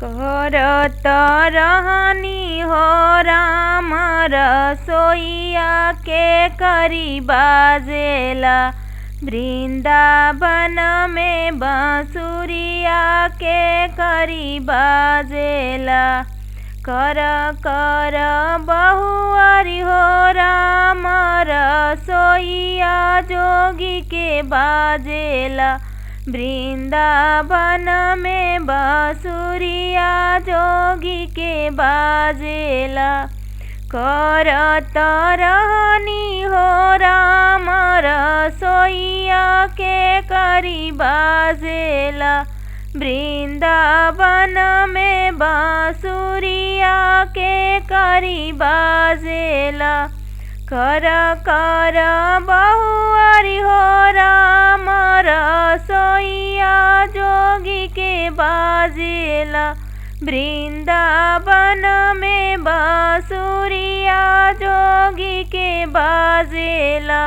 करत रहनी हो राम रसोइया के करी बाजेला। वृंदावन में बांसुरिया के करी बाजेला। कर कर बहुअरी हो राम रसोइया जोगी के बाजेला। वृंदावन में बांसुरिया जोगी के बाजेला। करत रहनी हो राम रसोइया के करी बाजेला। वृंदावन में बांसुरिया के करी बाजेला। कर कर बहुअरी हो राम रसोइया जोगी के बाजेला। वृंदावन में बांसुरिया जोगी के बाजेला।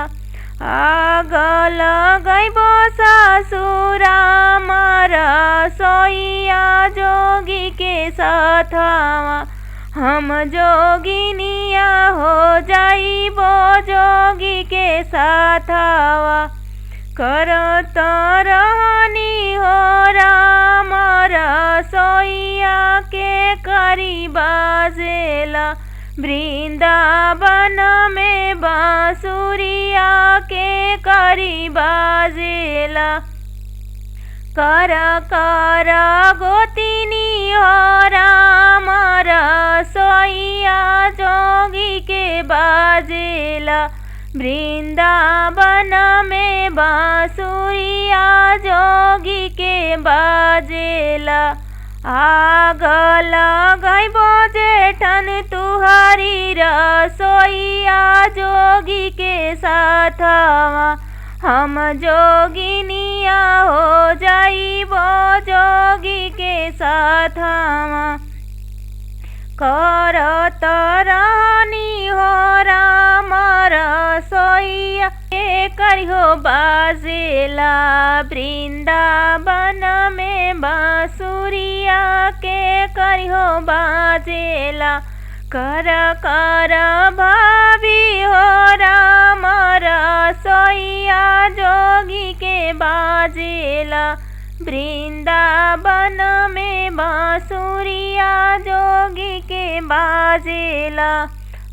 आग लगैबो सासुराम रसोइया जोगी के साथवा। हम जोगिनिया हो जाइबो जोगी के साथवा। करत रहनी हो राम रसोइया के करी बाजेला। वृंदावन में बांसुरिया के करी बाजेला। कर कर गोतिनी हो राम रसोइया जोगी के बाजेला। वृंदावन में बांसुरिया जोगी के बाजेला। आग लगैबो जेठन तुहारी रसोइया जोगी के साथवा। हम जोगिनिया हो जाइबो जोगी के साथवा। करत रहनी हो राम रसोइया के करिहो बाजेला। वृंदावन में बांसुरिया के करिहो बाजेला। कर कर भाभी हो राम रसोइया जोगी के बाजेला। वृंदावन में बांसुरिया जोगी के बाजेला।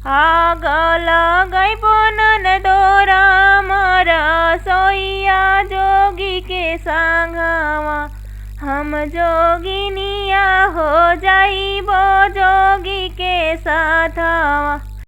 आग लगैबो ननदो राम रसोइया जोगी के संगवा। हम जोगिनिया हो जाइबो जोगी के साथवा।